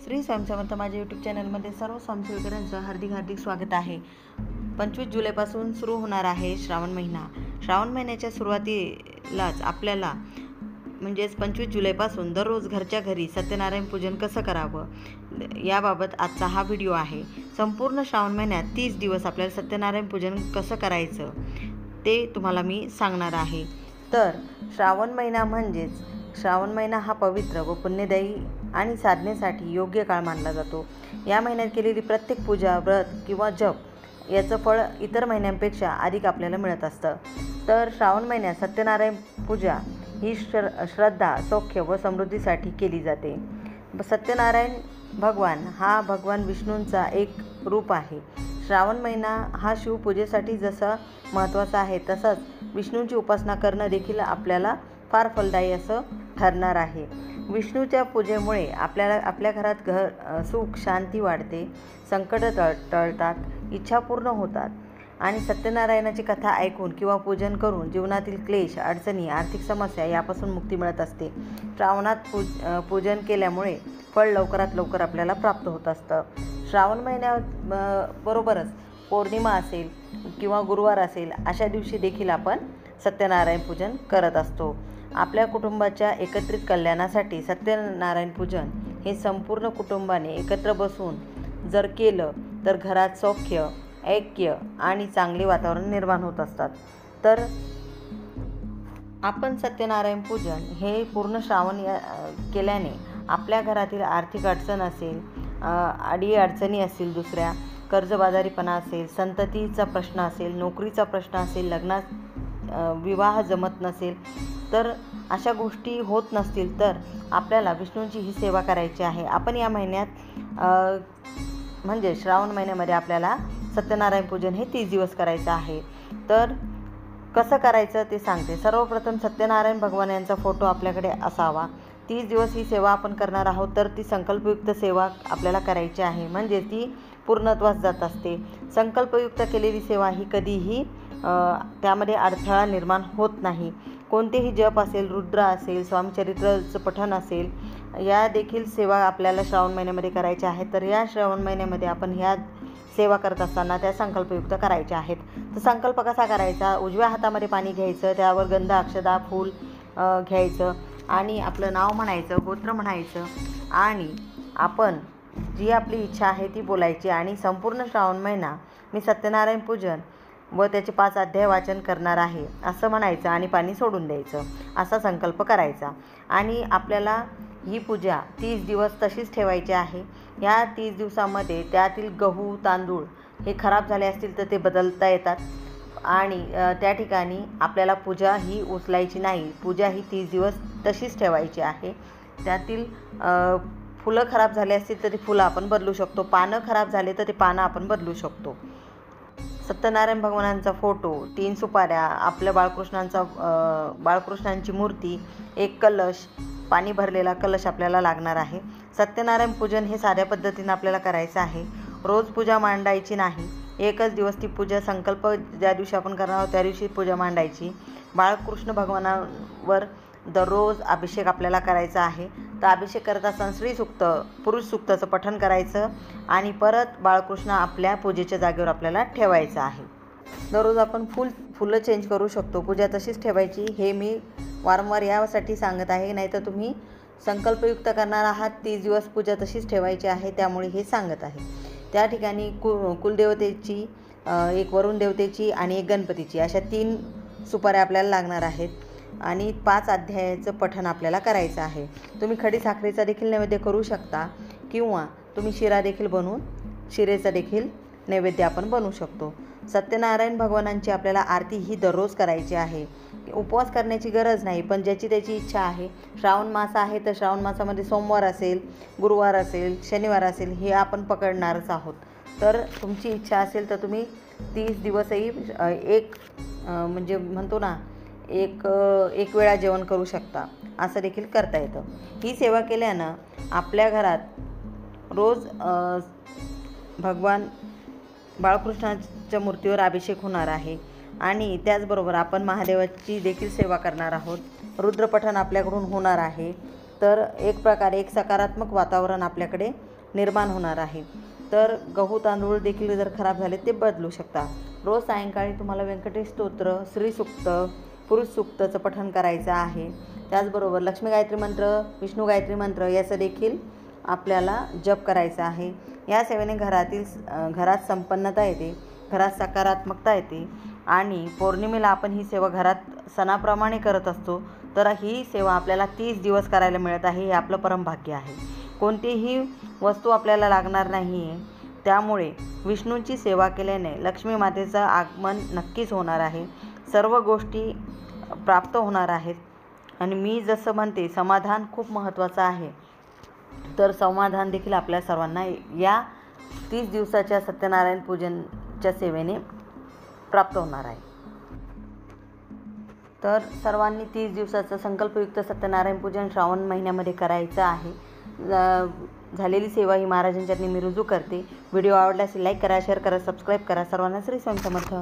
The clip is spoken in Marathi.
श्री स्वामी समर्थ माझ्या यूट्यूब चॅनलमध्ये सर्व स्वामीसेवकांचं हार्दिक स्वागत आहे। 25 जुलैपासून सुरू होणार आहे श्रावण महिना। श्रावण महिन्याच्या सुरुवातीलाच आपल्याला म्हणजेच 25 जुलैपासून दररोज घरच्या घरी सत्यनारायण पूजन कसं करावं याबाबत आजचा हा व्हिडिओ आहे। संपूर्ण श्रावण महिन्यात 30 दिवस आपल्याला सत्यनारायण पूजन कसं करायचं ते तुम्हाला मी सांगणार आहे। तर श्रावण महिना हा पवित्र व पुण्यदायी आणि साधनेसाठी योग्य काळ मानला जातो। या महिन्यात केलेली प्रत्येक पूजा, व्रत किंवा जप याचं फळ इतर महिन्यांपेक्षा अधिक आपल्याला मिळत असतं। तर श्रावण महिन्यात सत्यनारायण पूजा ही श्रद्धा, सौख्य व समृद्धीसाठी केली जाते। सत्यनारायण भगवान विष्णूंचा एक रूप आहे। श्रावण महिना हा शिवपूजेसाठी जसा महत्त्वाचा आहे तसंच विष्णूंची उपासना करणं देखील आपल्याला फार फलदायी असं ठरणार आहे। विष्णूच्या पूजेमुळे आपल्या घरात सुख शांती वाढते, संकट टळतात, इच्छा पूर्ण होतात आणि सत्यनारायणाची कथा ऐकून किंवा पूजन करून जीवनातील क्लेश, अडचणी, आर्थिक समस्या यापासून मुक्ती मिळत असते। श्रावणात पूजन केल्यामुळे फळ लवकरात लवकर आपल्याला प्राप्त होत असतं। श्रावण महिन्याबरोबरच पौर्णिमा असेल किंवा गुरुवार असेल अशा दिवशी देखील आपण सत्यनारायण पूजन करत असतो। आपल्या कुटुंबाच्या एकत्रित कल्याणासाठी सत्यनारायण पूजन हे संपूर्ण कुटुंबाने एकत्र बसून जर केलं तर घरात सौख्य, ऐक्य आणि चांगले वातावरण निर्माण होत असतात। तर आपण सत्यनारायण पूजन हे पूर्ण श्रावण केल्याने आपल्या घरातील आर्थिक अडचण असेल, अडीअडचणी असतील, दुसऱ्या कर्जबाजारीपणा असेल, संततीचा प्रश्न असेल, नोकरीचा प्रश्न असेल, लग्नात विवाह जमत नसेल तर अशा गोष्टी होत नसतील तर आपल्याला विष्णूंची ही सेवा करायची आहे। आपण या महिन्यात म्हणजे श्रावण महिन्यामध्ये आपल्याला सत्यनारायण पूजन हे 30 दिवस करायचं आहे। तर कसं करायचं ते सांगते। सर्वप्रथम सत्यनारायण भगवान यांचा फोटो आपल्याकडे असावा। 30 दिवस ही सेवा आपण करणार आहोत तर ती संकल्पयुक्त सेवा आपल्याला करायची आहे, म्हणजे ती पूर्णत्वास जात असते। संकल्पयुक्त केलेली सेवा ही कधीही त्यामध्ये अडथळा निर्माण होत नाही। कोणतेही जप असेल, रुद्र असेल, स्वामीचरित्राचं पठण असेल, या देखील सेवा आपल्याला श्रावण महिन्यामध्ये करायच्या आहेत। तर या श्रावण महिन्यामध्ये आपण ह्या सेवा करत असताना त्या संकल्पयुक्त करायच्या आहेत। तर संकल्प कसा करायचा? उजव्या हातामध्ये पाणी घ्यायचं, त्यावर गंध, अक्षदा, फूल घ्यायचं आणि आपलं नाव म्हणायचं, गोत्र म्हणायचं आणि आपण जी आपली इच्छा आहे ती बोलायची आणि संपूर्ण श्रावण महिना मी सत्यनारायण पूजन व त्याचे 5 अध्याय वाचन करणार आहे असं म्हणायचं आणि पाणी सोडून द्यायचं, असा संकल्प करायचा। आणि आपल्याला ही पूजा 30 दिवस तशीच ठेवायची आहे। या 30 दिवसामध्ये त्यातील गहू, तांदूळ हे खराब झाले असतील तर ते बदलता येतात आणि त्या ठिकाणी आपल्याला पूजा ही उचलायची नाही। पूजा ही 30 दिवस तशीच ठेवायची आहे। त्यातील फुलं खराब झाले असतील तर ती फुलं आपण बदलू शकतो, पानं खराब झाले तर ते पानं आपण बदलू शकतो। सत्यनारायण भगवानांचा फोटो, 3 सुपाऱ्या, आपल्या बाळकृष्णांची मूर्ती, एक कलश, पाणी भरलेला कलश आपल्याला लागणार आहे। सत्यनारायण पूजन हे साध्या पद्धतीने आपल्याला करायचं आहे। रोज पूजा मांडायची नाही, एकच दिवस ती पूजा संकल्प ज्या दिवशी आपण करणार आहोत त्या दिवशी पूजा मांडायची। बाळकृष्ण भगवानावर दररोज अभिषेक आपल्याला करायचा आहे। तर अभिषेक करत असताना श्री सूक्त, पुरुष सूक्ताचं पठण करायचं आणि परत बाळकृष्ण आपल्या पूजेच्या जागेवर आपल्याला ठेवायचं आहे। दररोज आपण फुलं चेंज करू शकतो, पूजा तशीच ठेवायची। हे मी वारंवार यासाठी सांगत आहे, नाहीतर तुम्ही संकल्पयुक्त करणार आहात, 30 दिवस पूजा तशीच ठेवायची आहे, त्यामुळे हे सांगत आहे। त्या ठिकाणी कुलदेवतेची, एक वरुण देवतेची आणि एक गणपतीची अशा 3 सुपाऱ्या आपल्याला लागणार आहेत आणि 5 अध्यायाचं पठण आपल्याला करायचं आहे। तुम्ही खडी साखरेचा देखील नैवेद्य करू शकता किंवा तुम्ही शिरा देखील बनवून शिरेचा देखील नैवेद्य आपण बनवू शकतो। सत्यनारायण भगवानांची आपल्याला आरती ही दररोज करायची आहे। उपवास करण्याची गरज नाही, पण ज्याची त्याची इच्छा आहे। श्रावण मास आहे तर श्रावण मासामध्ये सोमवार असेल, गुरुवार असेल, शनिवार असेल हे आपण पकडणारच आहोत। तर तुमची इच्छा असेल तर तुम्ही 30 दिवसही म्हणजे म्हणतो ना एक वेळा जेवण करू शकता, असं देखील करता येतं। ही सेवा केल्यानं आपल्या घरात रोज भगवान बाळकृष्णाच्या मूर्तीवर अभिषेक होणार आहे आणि त्याचबरोबर आपण महादेवाची देखील सेवा करणार आहोत। रुद्रपठण आपल्याकडून होणार आहे। तर एक प्रकारे एक सकारात्मक वातावरण आपल्याकडे निर्माण होणार आहे. तर गहू तांदूळ देखील जर खराब झाले ते बदलू शकता. रोज सायंकाळी तुम्हाला व्यंकटेश स्तोत्र, श्रीसूक्त, पुरुष सूक्तचं पठण करायचं आहे. त्याचबरोबर लक्ष्मी गायत्री मंत्र, विष्णू गायत्री मंत्र याचं देखील आपल्याला जप करायचा आहे. या सेवेने घरात संपन्नता येते, घरात सकारात्मकता येते आणि पौर्णिमेला आपण ही सेवा घरात सणाप्रमाणे करत असतो. तर ही सेवा आपल्याला 30 दिवस करायला मिळत आहे. हे आपलं परमभाग्य आहे. कोणतीही वस्तू आपल्याला लागणार नाही आहे. त्यामुळे विष्णूंची सेवा केल्याने लक्ष्मी मातेचं आगमन नक्कीच होणार आहे. सर्व गोष्टी प्राप्त होणार आहेत. आणि मी जसं म्हणते समाधान खूप महत्त्वाचं आहे. तर समाधान देखील आपल्या सर्वांना या 30 दिवसाच्या सत्यनारायण पूजनच्या सेवेने प्राप्त होणार आहे. तर सर्वांनी 30 दिवसाचं संकल्पयुक्त सत्यनारायण पूजन श्रावण महिन्यामध्ये करायचं आहे. झालेली सेवा ही महाराजांच्या मी रुजू करते. व्हिडिओ आवडल्यास लाईक करा, शेअर करा, सबस्क्राईब करा. सर्वांना श्री स्वामी समर्थ.